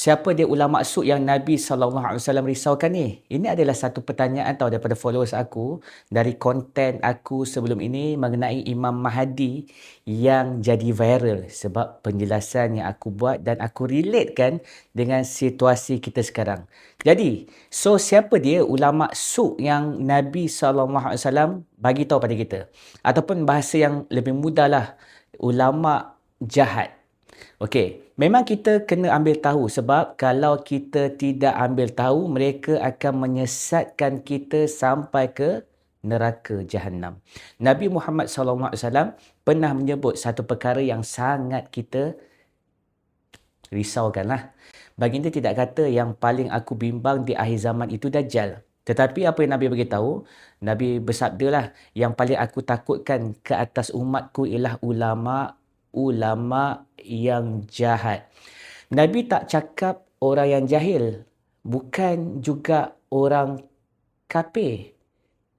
Siapa dia ulama su yang Nabi SAW risaukan ni? Ini adalah satu pertanyaan tahu daripada followers aku dari konten aku sebelum ini mengenai Imam Mahdi yang jadi viral sebab penjelasan yang aku buat dan aku relatekan dengan situasi kita sekarang. Jadi, siapa dia ulama su yang Nabi SAW bagi tahu pada kita? Ataupun bahasa yang lebih mudahlah, ulama jahat. Okey, memang kita kena ambil tahu sebab kalau kita tidak ambil tahu, mereka akan menyesatkan kita sampai ke neraka jahanam. Nabi Muhammad SAW pernah menyebut satu perkara yang sangat kita risaukanlah. Baginda tidak kata yang paling aku bimbang di akhir zaman itu Dajjal. Tetapi apa yang Nabi beritahu, Nabi bersabdalah, yang paling aku takutkan ke atas umatku ialah ulama yang jahat. Nabi tak cakap orang yang jahil, bukan juga orang kafir.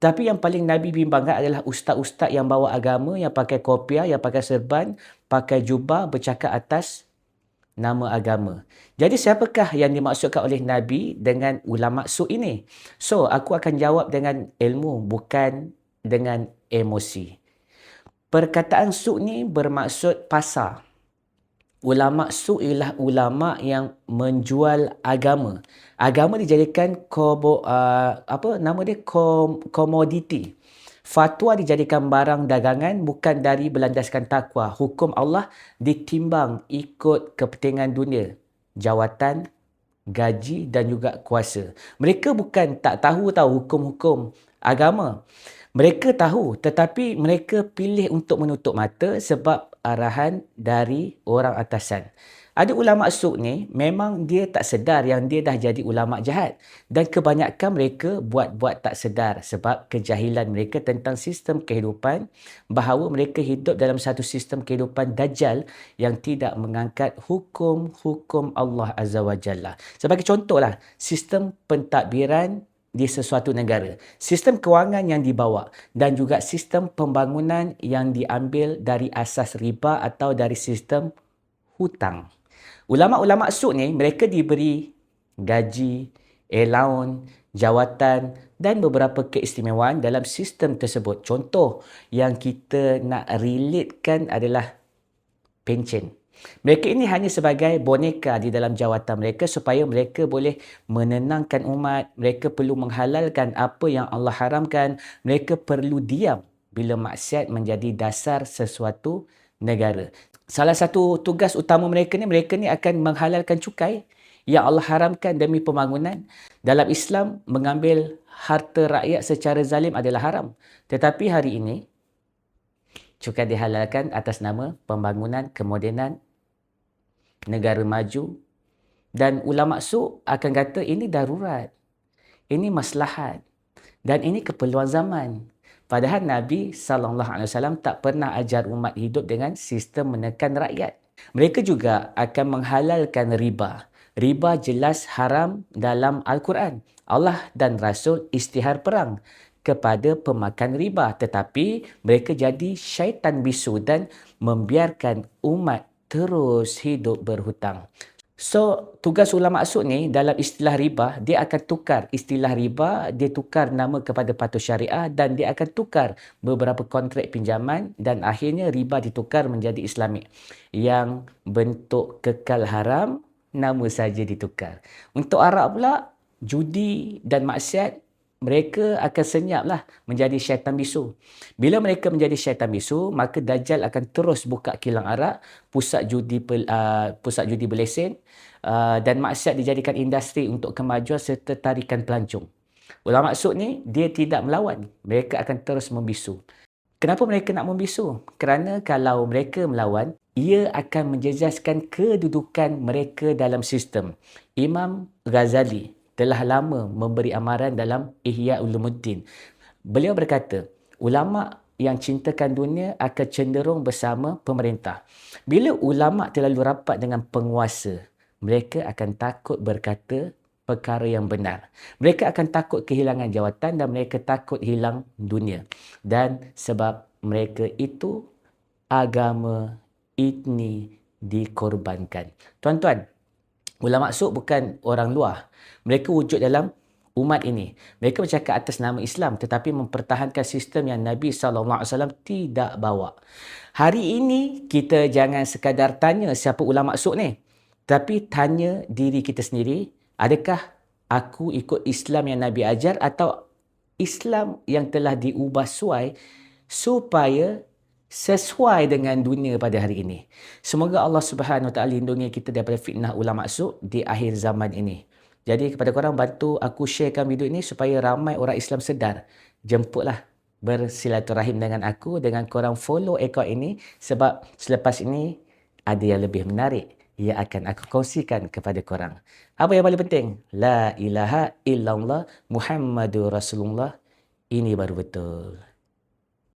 Tapi yang paling Nabi bimbangkan adalah ustaz-ustaz yang bawa agama, yang pakai kopiah, yang pakai serban, pakai jubah, bercakap atas nama agama. Jadi siapakah yang dimaksudkan oleh Nabi dengan ulama su ini? Aku akan jawab dengan ilmu, bukan dengan emosi. Perkataan su ni bermaksud pasar. Ulama su ialah ulama yang menjual agama. Agama dijadikan komoditi. Fatwa dijadikan barang dagangan bukan dari berlandaskan takwa. Hukum Allah ditimbang ikut kepentingan dunia, jawatan, gaji dan juga kuasa. Mereka bukan tak tahu hukum-hukum agama. Mereka tahu tetapi mereka pilih untuk menutup mata sebab arahan dari orang atasan. Ada ulama su ni memang dia tak sedar yang dia dah jadi ulama jahat. Dan kebanyakan mereka buat-buat tak sedar sebab kejahilan mereka tentang sistem kehidupan, bahawa mereka hidup dalam satu sistem kehidupan dajjal yang tidak mengangkat hukum-hukum Allah Azza wa Jalla. Sebagai contohlah, sistem pentadbiran di sesuatu negara, sistem kewangan yang dibawa dan juga sistem pembangunan yang diambil dari asas riba atau dari sistem hutang. Ulama-ulama su ni mereka diberi gaji, allowance, jawatan dan beberapa keistimewaan dalam sistem tersebut. Contoh yang kita nak relatekan adalah pencen. Mereka ini hanya sebagai boneka di dalam jawatan mereka supaya mereka boleh menenangkan umat. Mereka perlu menghalalkan apa yang Allah haramkan. Mereka perlu diam bila maksiat menjadi dasar sesuatu negara. Salah satu tugas utama mereka ni akan menghalalkan cukai yang Allah haramkan demi pembangunan. Dalam Islam, mengambil harta rakyat secara zalim adalah haram. Tetapi hari ini, cukai dihalalkan atas nama pembangunan, kemodenan, negara maju, dan ulama su akan kata ini darurat, ini maslahat dan ini keperluan zaman. Padahal Nabi SAW tak pernah ajar umat hidup dengan sistem menekan rakyat. Mereka juga akan menghalalkan riba. Riba jelas haram dalam Al-Quran. Allah dan Rasul isytihar perang kepada pemakan riba, tetapi mereka jadi syaitan bisu dan membiarkan umat terus hidup berhutang. Tugas ulama su ni dalam istilah riba, dia akan tukar istilah riba, dia tukar nama kepada patuh syariah dan dia akan tukar beberapa kontrak pinjaman dan akhirnya riba ditukar menjadi Islamik. Yang bentuk kekal haram, nama saja ditukar. Untuk Arab pula, judi dan maksiat, mereka akan senyaplah menjadi syaitan bisu. Bila mereka menjadi syaitan bisu, maka Dajjal akan terus buka kilang arak, pusat judi berlesen dan maksiat dijadikan industri untuk kemajuan serta tarikan pelancong. Ulama su ni, dia tidak melawan. Mereka akan terus membisu. Kenapa mereka nak membisu? Kerana kalau mereka melawan, ia akan menjejaskan kedudukan mereka dalam sistem. Imam Ghazali telah lama memberi amaran dalam Ihya Ulumuddin. Beliau berkata, ulama yang cintakan dunia akan cenderung bersama pemerintah. Bila ulama terlalu rapat dengan penguasa, mereka akan takut berkata perkara yang benar. Mereka akan takut kehilangan jawatan dan mereka takut hilang dunia. Dan sebab mereka itu, agama ini dikorbankan. Tuan-tuan, Ulama maksud bukan orang luar. Mereka wujud dalam umat ini. Mereka bercakap atas nama Islam tetapi mempertahankan sistem yang Nabi SAW tidak bawa. Hari ini kita jangan sekadar tanya siapa ulama maksud ni. Tapi tanya diri kita sendiri, adakah aku ikut Islam yang Nabi ajar atau Islam yang telah diubah suai supaya sesuai dengan dunia pada hari ini. Semoga Allah Subhanahu Wa Taala lindungi kita daripada fitnah ulama maksud di akhir zaman ini. Jadi kepada korang bantu aku sharekan video ini supaya ramai orang Islam sedar. Jemputlah bersilaturahim dengan aku, dengan korang follow akaun ini sebab selepas ini ada yang lebih menarik yang akan aku kongsikan kepada korang. Apa yang paling penting? La ilaha illallah Muhammadur Rasulullah. Ini baru betul.